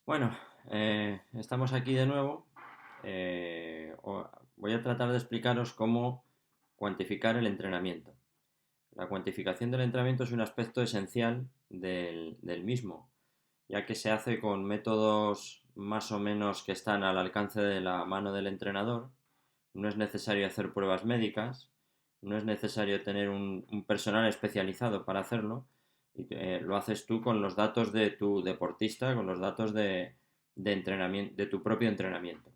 Bueno, estamos aquí de nuevo. Voy a tratar de explicaros cómo cuantificar el entrenamiento. La cuantificación del entrenamiento es un aspecto esencial del mismo, ya que se hace con métodos más o menos que están al alcance de la mano del entrenador. No es necesario hacer pruebas médicas, no es necesario tener un personal especializado para hacerlo, y lo haces tú con los datos de tu deportista, con los datos de entrenamiento, de tu propio entrenamiento.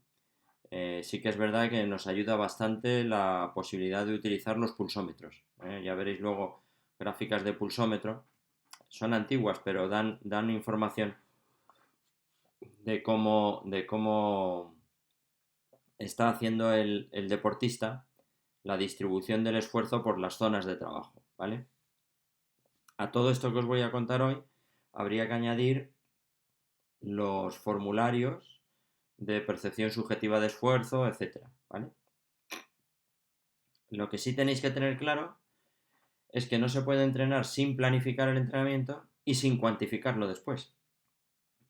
Sí que es verdad que nos ayuda bastante la posibilidad de utilizar los pulsómetros. Ya veréis luego gráficas de pulsómetro. Son antiguas, pero dan información de cómo está haciendo el deportista la distribución del esfuerzo por las zonas de trabajo, ¿vale? A todo esto que os voy a contar hoy, habría que añadir los formularios de percepción subjetiva de esfuerzo, etcétera, ¿vale? Lo que sí tenéis que tener claro es que no se puede entrenar sin planificar el entrenamiento y sin cuantificarlo después,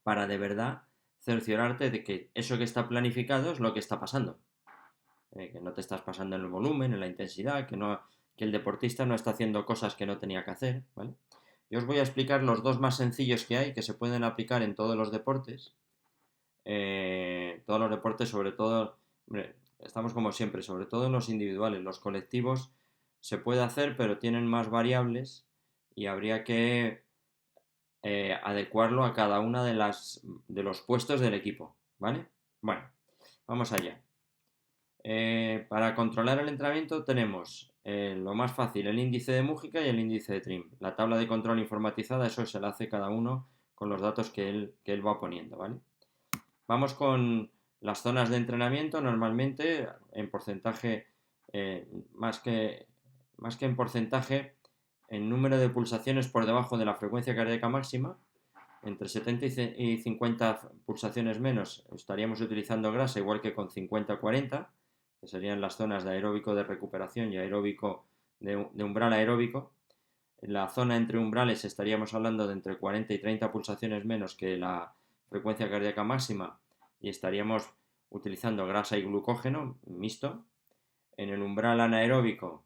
para de verdad cerciorarte de que eso que está planificado es lo que está pasando. Que no te estás pasando en el volumen, en la intensidad, que el deportista no está haciendo cosas que no tenía que hacer, ¿vale? Yo os voy a explicar los dos más sencillos que hay, que se pueden aplicar en todos los deportes. Todos los deportes, sobre todo, hombre, estamos como siempre, sobre todo en los individuales. Los colectivos se puede hacer, pero tienen más variables y habría que adecuarlo a cada una de los puestos del equipo, ¿vale? Bueno, vamos allá. Para controlar el entrenamiento tenemos lo más fácil, el índice de Mújica y el índice de Trim. La tabla de control informatizada, eso se la hace cada uno con los datos que él va poniendo, ¿vale? Vamos con las zonas de entrenamiento, normalmente en porcentaje, eh, más, que, más que en porcentaje, en número de pulsaciones por debajo de la frecuencia cardíaca máxima, entre 70 y 50 pulsaciones menos estaríamos utilizando grasa, igual que con 50-40, que serían las zonas de aeróbico de recuperación y aeróbico de umbral aeróbico. En la zona entre umbrales estaríamos hablando de entre 40 y 30 pulsaciones menos que la frecuencia cardíaca máxima y estaríamos utilizando grasa y glucógeno mixto. En el umbral anaeróbico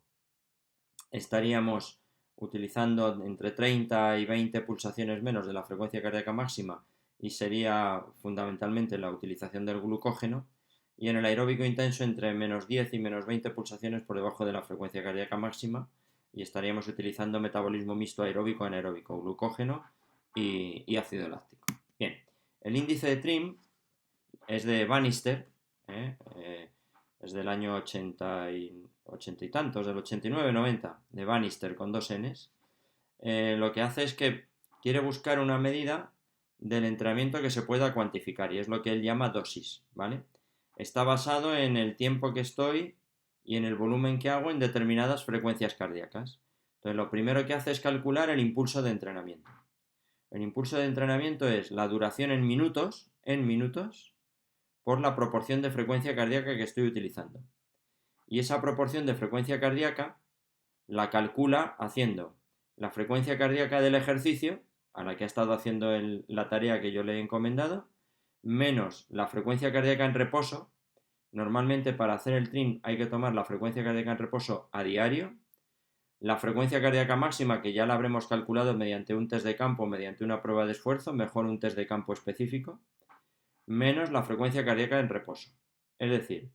estaríamos utilizando entre 30 y 20 pulsaciones menos de la frecuencia cardíaca máxima y sería fundamentalmente la utilización del glucógeno, y en el aeróbico intenso entre menos 10 y menos 20 pulsaciones por debajo de la frecuencia cardíaca máxima y estaríamos utilizando metabolismo mixto aeróbico anaeróbico, glucógeno y ácido láctico. Bien, el índice de TRIM es de Bannister, es del año 80 y tantos, del 89-90, de Bannister con dos Ns. Lo que hace es que quiere buscar una medida del entrenamiento que se pueda cuantificar y es lo que él llama dosis, ¿vale? Está basado en el tiempo que estoy y en el volumen que hago en determinadas frecuencias cardíacas. Entonces, lo primero que hace es calcular el impulso de entrenamiento. El impulso de entrenamiento es la duración en minutos, por la proporción de frecuencia cardíaca que estoy utilizando. Y esa proporción de frecuencia cardíaca la calcula haciendo la frecuencia cardíaca del ejercicio, a la que ha estado haciendo la tarea que yo le he encomendado, menos la frecuencia cardíaca en reposo. Normalmente para hacer el trim hay que tomar la frecuencia cardíaca en reposo a diario. La frecuencia cardíaca máxima, que ya la habremos calculado mediante un test de campo, mediante una prueba de esfuerzo, mejor un test de campo específico, menos la frecuencia cardíaca en reposo. Es decir,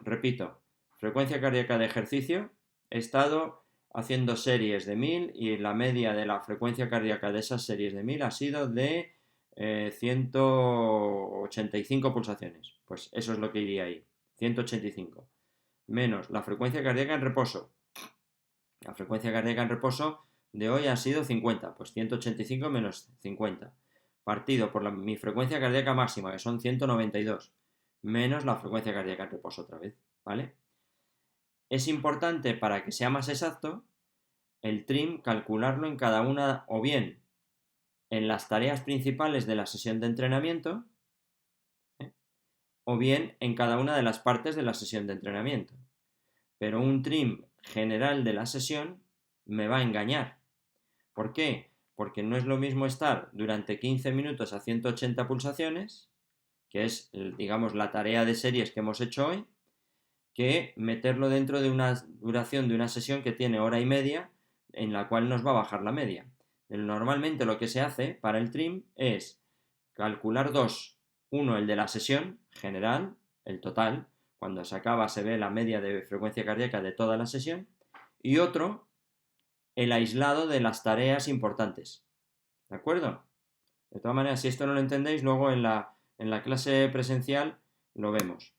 repito, frecuencia cardíaca de ejercicio, he estado haciendo series de 1000 y la media de la frecuencia cardíaca de esas series de 1000 ha sido de 185 pulsaciones. Pues eso es lo que iría ahí, 185. Menos la frecuencia cardíaca en reposo. La frecuencia cardíaca en reposo de hoy ha sido 50, pues 185 menos 50. Partido por mi frecuencia cardíaca máxima, que son 192, menos la frecuencia cardíaca en reposo otra vez, ¿vale? Es importante, para que sea más exacto, el trim calcularlo en cada una, o bien en las tareas principales de la sesión de entrenamiento, ¿eh? O bien en cada una de las partes de la sesión de entrenamiento. Pero un trim general de la sesión me va a engañar. ¿Por qué? porque no es lo mismo estar durante 15 minutos a 180 pulsaciones, que es, digamos, la tarea de series que hemos hecho hoy, que meterlo dentro de una duración de una sesión que tiene hora y media, en la cual nos va a bajar la media. Normalmente lo que se hace para el trim es calcular dos. Uno, el de la sesión general, el total. Cuando se acaba se ve la media de frecuencia cardíaca de toda la sesión. Y otro, el aislado de las tareas importantes. ¿De acuerdo? De todas maneras, si esto no lo entendéis, luego en la clase presencial lo vemos.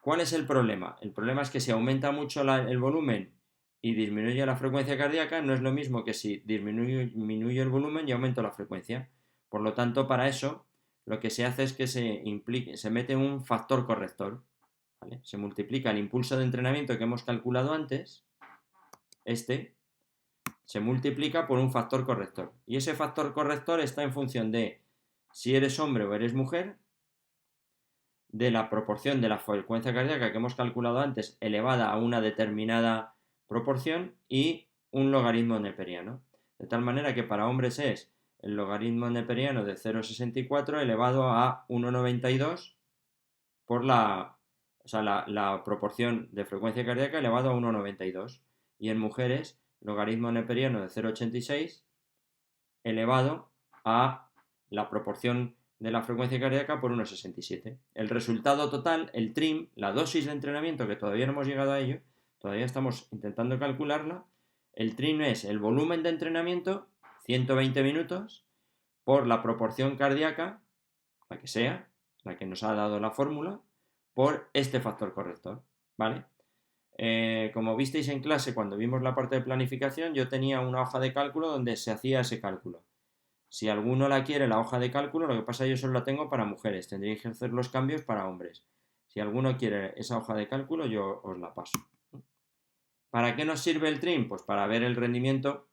¿Cuál es el problema? El problema es que si aumenta mucho el volumen y disminuye la frecuencia cardíaca, no es lo mismo que si disminuye el volumen y aumento la frecuencia. Por lo tanto, para eso, lo que se hace es que se mete un factor corrector. ¿Vale? Se multiplica el impulso de entrenamiento que hemos calculado antes, se multiplica por un factor corrector. Y ese factor corrector está en función de si eres hombre o eres mujer, de la proporción de la frecuencia cardíaca que hemos calculado antes elevada a una determinada proporción y un logaritmo neperiano. De tal manera que para hombres es el logaritmo neperiano de 0,64 elevado a 1,92 por la proporción de frecuencia cardíaca elevado a 1,92. Y en mujeres, logaritmo neperiano de 0,86 elevado a la proporción de la frecuencia cardíaca por 1,67. El resultado total, el trim, la dosis de entrenamiento, que todavía no hemos llegado a ello, todavía estamos intentando calcularla, el trim es el volumen de entrenamiento, 120 minutos, por la proporción cardíaca, la que sea, la que nos ha dado la fórmula, por este factor corrector, ¿vale? Como visteis en clase cuando vimos la parte de planificación, yo tenía una hoja de cálculo donde se hacía ese cálculo. Si alguno la quiere, la hoja de cálculo, lo que pasa es que yo solo la tengo para mujeres, tendréis que hacer los cambios para hombres. Si alguno quiere esa hoja de cálculo, yo os la paso. ¿Para qué nos sirve el trim? Pues para ver el rendimiento,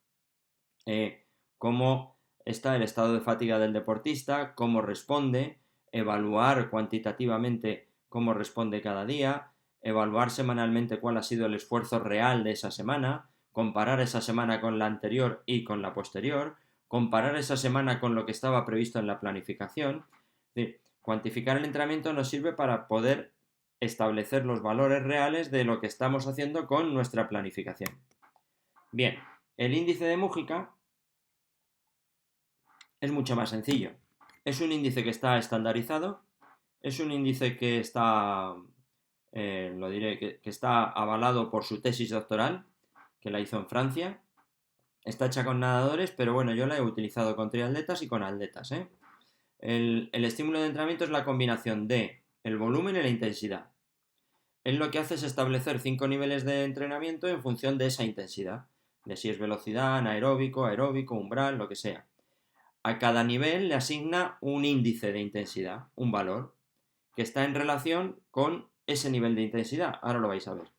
cómo está el estado de fatiga del deportista, cómo responde, evaluar cuantitativamente cómo responde cada día, evaluar semanalmente cuál ha sido el esfuerzo real de esa semana, comparar esa semana con la anterior y con la posterior, comparar esa semana con lo que estaba previsto en la planificación. Es decir, cuantificar el entrenamiento nos sirve para poder establecer los valores reales de lo que estamos haciendo con nuestra planificación. Bien, el índice de Mújica es mucho más sencillo. Es un índice que está estandarizado, es un índice que está, que está avalado por su tesis doctoral, que la hizo en Francia. Está hecha con nadadores, pero bueno, yo la he utilizado con triatletas y con atletas. El estímulo de entrenamiento es la combinación de el volumen y la intensidad. Él lo que hace es establecer 5 niveles de entrenamiento en función de esa intensidad, de si es velocidad, anaeróbico, aeróbico, umbral, lo que sea. A cada nivel le asigna un índice de intensidad, un valor, que está en relación con ese nivel de intensidad. Ahora lo vais a ver.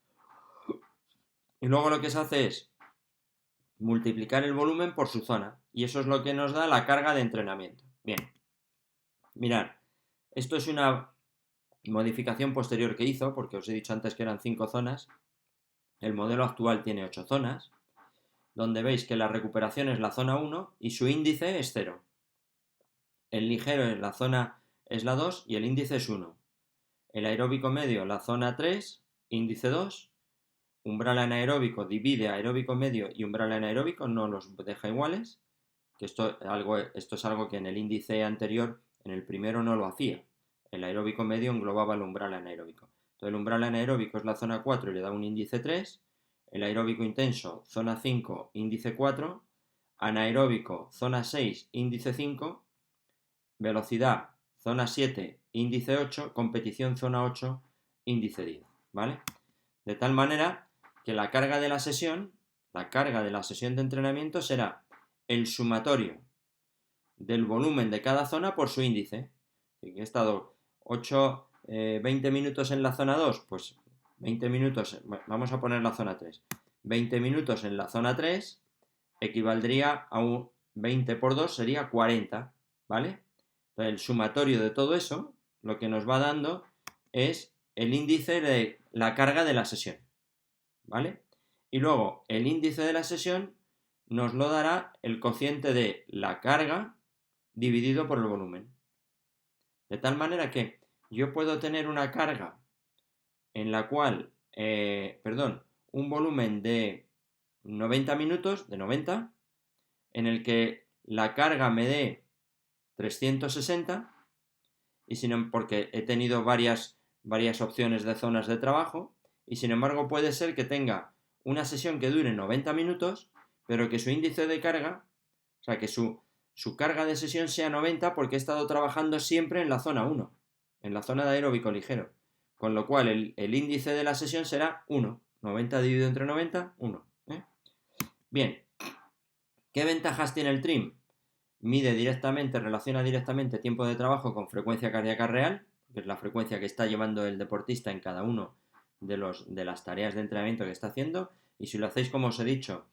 Y luego lo que se hace es multiplicar el volumen por su zona, y eso es lo que nos da la carga de entrenamiento. Bien, mirad, esto es una modificación posterior que hizo, porque os he dicho antes que eran 5 zonas. El modelo actual tiene 8 zonas, donde veis que la recuperación es la zona 1 y su índice es 0. El ligero en la zona es la 2 y el índice es 1. El aeróbico medio la zona 3, índice 2. Umbral anaeróbico divide aeróbico medio y umbral anaeróbico, no los deja iguales, que esto es algo que en el índice anterior, en el primero no lo hacía. El aeróbico medio englobaba el umbral anaeróbico. Entonces el umbral anaeróbico es la zona 4 y le da un índice 3, el aeróbico intenso zona 5, índice 4, anaeróbico zona 6, índice 5, velocidad zona 7, índice 8, competición zona 8, índice 10, ¿vale? De tal manera que la carga de la sesión de entrenamiento será el sumatorio del volumen de cada zona por su índice. He estado 20 minutos en la zona 2, pues 20 minutos, vamos a poner la zona 3. 20 minutos en la zona 3 equivaldría a un 20 por 2 sería 40, ¿vale? Entonces el sumatorio de todo eso, lo que nos va dando es el índice de la carga de la sesión, ¿vale? Y luego el índice de la sesión nos lo dará el cociente de la carga dividido por el volumen. De tal manera que yo puedo tener una carga en la cual, un volumen de 90 minutos, de 90, en el que la carga me dé 360, y porque he tenido varias opciones de zonas de trabajo, y sin embargo puede ser que tenga una sesión que dure 90 minutos, pero que su índice de carga, o sea, que su carga de sesión sea 90 porque he estado trabajando siempre en la zona 1, en la zona de aeróbico ligero. Con lo cual el índice de la sesión será 1. 90 dividido entre 90, 1. Bien, ¿qué ventajas tiene el TRIM? Relaciona directamente tiempo de trabajo con frecuencia cardíaca real, que es la frecuencia que está llevando el deportista en cada uno de las tareas de entrenamiento que está haciendo. Y si lo hacéis como os he dicho,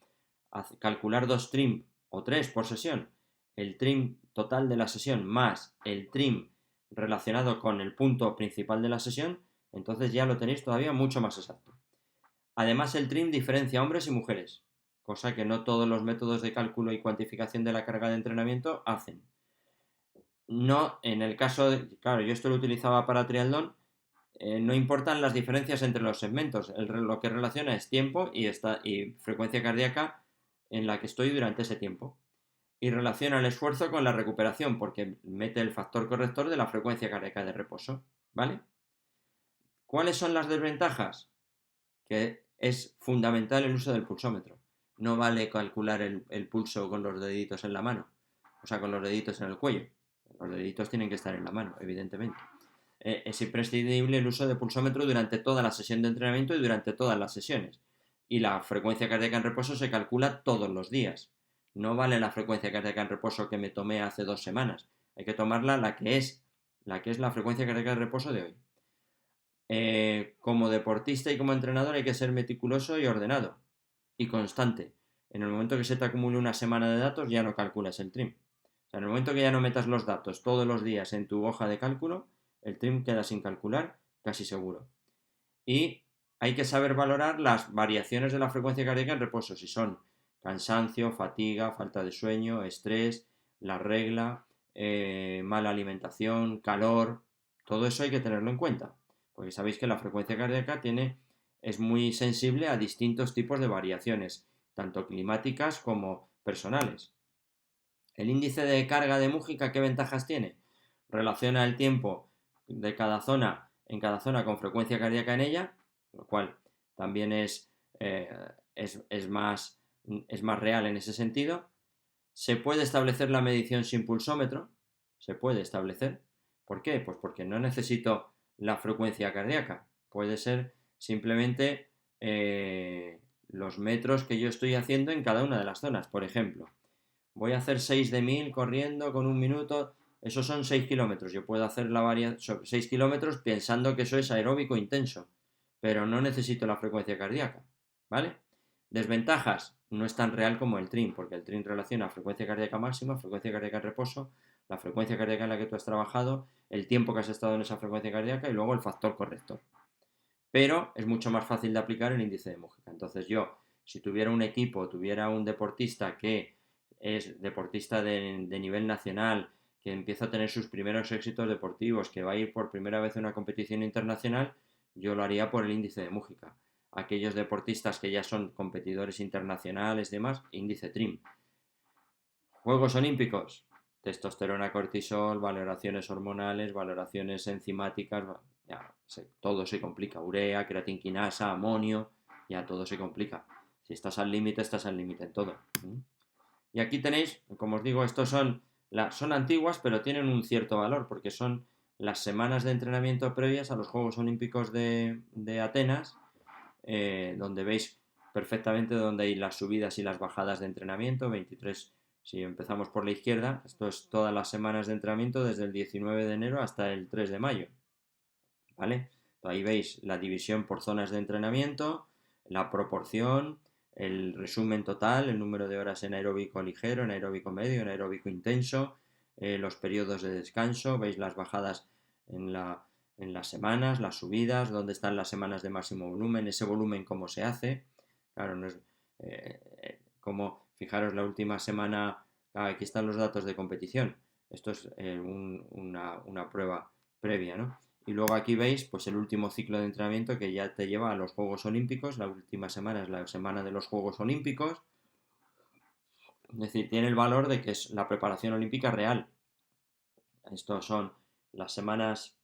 calcular 2 TRIM o 3 por sesión, el TRIM total de la sesión más el TRIM relacionado con el punto principal de la sesión, entonces ya lo tenéis todavía mucho más exacto. Además, el TRIM diferencia hombres y mujeres, cosa que no todos los métodos de cálculo y cuantificación de la carga de entrenamiento hacen. No, en el caso de, claro, yo esto lo utilizaba para triatlón, no importan las diferencias entre los segmentos, lo que relaciona es tiempo y frecuencia cardíaca en la que estoy durante ese tiempo. Y relaciona el esfuerzo con la recuperación, porque mete el factor corrector de la frecuencia cardíaca de reposo, ¿vale? ¿Cuáles son las desventajas? Que es fundamental el uso del pulsómetro. No vale calcular el pulso con los deditos en la mano, o sea, con los deditos en el cuello. Los deditos tienen que estar en la mano, evidentemente. Es imprescindible el uso de pulsómetro durante toda la sesión de entrenamiento y durante todas las sesiones. Y la frecuencia cardíaca en reposo se calcula todos los días. No vale la frecuencia cardíaca en reposo que me tomé hace 2 semanas. Hay que tomarla la que es la frecuencia cardíaca en reposo de hoy. Como deportista y como entrenador hay que ser meticuloso y ordenado y constante. En el momento que se te acumule una semana de datos ya no calculas el TRIM. O sea, en el momento que ya no metas los datos todos los días en tu hoja de cálculo, el TRIM queda sin calcular casi seguro. Y hay que saber valorar las variaciones de la frecuencia cardíaca en reposo, si son cansancio, fatiga, falta de sueño, estrés, la regla, mala alimentación, calor, todo eso hay que tenerlo en cuenta, porque sabéis que la frecuencia cardíaca es muy sensible a distintos tipos de variaciones, tanto climáticas como personales. El índice de carga de Mújica, ¿qué ventajas tiene? Relaciona el tiempo de cada zona en cada zona con frecuencia cardíaca en ella, lo cual también es más real en ese sentido. Se puede establecer la medición sin pulsómetro, se puede establecer. ¿Por qué? Pues porque no necesito la frecuencia cardíaca, puede ser simplemente los metros que yo estoy haciendo en cada una de las zonas. Por ejemplo, voy a hacer 6 de 1000 corriendo con 1 minuto, esos son 6 kilómetros. Yo puedo hacer la variación 6 kilómetros pensando que eso es aeróbico intenso, pero no necesito la frecuencia cardíaca, ¿vale? Desventajas, no es tan real como el TRIM, porque el TRIM relaciona frecuencia cardíaca máxima, frecuencia cardíaca en reposo, la frecuencia cardíaca en la que tú has trabajado, el tiempo que has estado en esa frecuencia cardíaca y luego el factor corrector. Pero es mucho más fácil de aplicar el índice de Mújica. Entonces yo, si tuviera un equipo, tuviera un deportista que es deportista de nivel nacional, que empieza a tener sus primeros éxitos deportivos, que va a ir por primera vez a una competición internacional, yo lo haría por el índice de Mújica. Aquellos deportistas que ya son competidores internacionales, demás, índice TRIM. Juegos Olímpicos, testosterona, cortisol, valoraciones hormonales, valoraciones enzimáticas, ya, todo se complica. Urea, creatinquinasa, amonio, ya todo se complica. Si estás al límite, estás al límite en todo. Y aquí tenéis, como os digo, estos son antiguas, pero tienen un cierto valor, porque son las semanas de entrenamiento previas a los Juegos Olímpicos de Atenas, donde veis perfectamente donde hay las subidas y las bajadas de entrenamiento. 23, si empezamos por la izquierda, esto es todas las semanas de entrenamiento desde el 19 de enero hasta el 3 de mayo. ¿Vale? Ahí veis la división por zonas de entrenamiento, la proporción, el resumen total, el número de horas en aeróbico ligero, en aeróbico medio, en aeróbico intenso, los periodos de descanso, veis las bajadas en las semanas, las subidas, dónde están las semanas de máximo volumen, ese volumen cómo se hace, claro, no es como Fijaros la última semana, aquí están los datos de competición. Esto es una prueba previa, ¿no? Y luego aquí veis pues el último ciclo de entrenamiento que ya te lleva a los Juegos Olímpicos. La última semana es la semana de los Juegos Olímpicos. Es decir, tiene el valor de que es la preparación olímpica real. Estos son las semanas,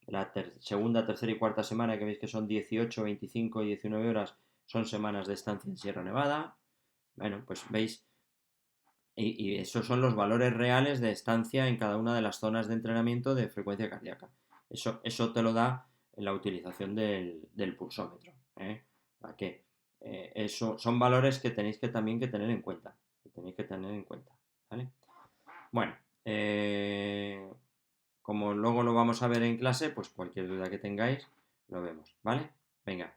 la segunda, tercera y cuarta semana, que veis que son 18, 25 y 19 horas, son semanas de estancia en Sierra Nevada. Bueno, pues veis, y esos son los valores reales de estancia en cada una de las zonas de entrenamiento de frecuencia cardíaca. Eso te lo da la utilización del pulsómetro. ¿A qué? Eso son valores que tenéis que también que tener en cuenta. Que tenéis que tener en cuenta. ¿Vale? Bueno, como luego lo vamos a ver en clase, pues cualquier duda que tengáis, lo vemos. ¿Vale? Venga,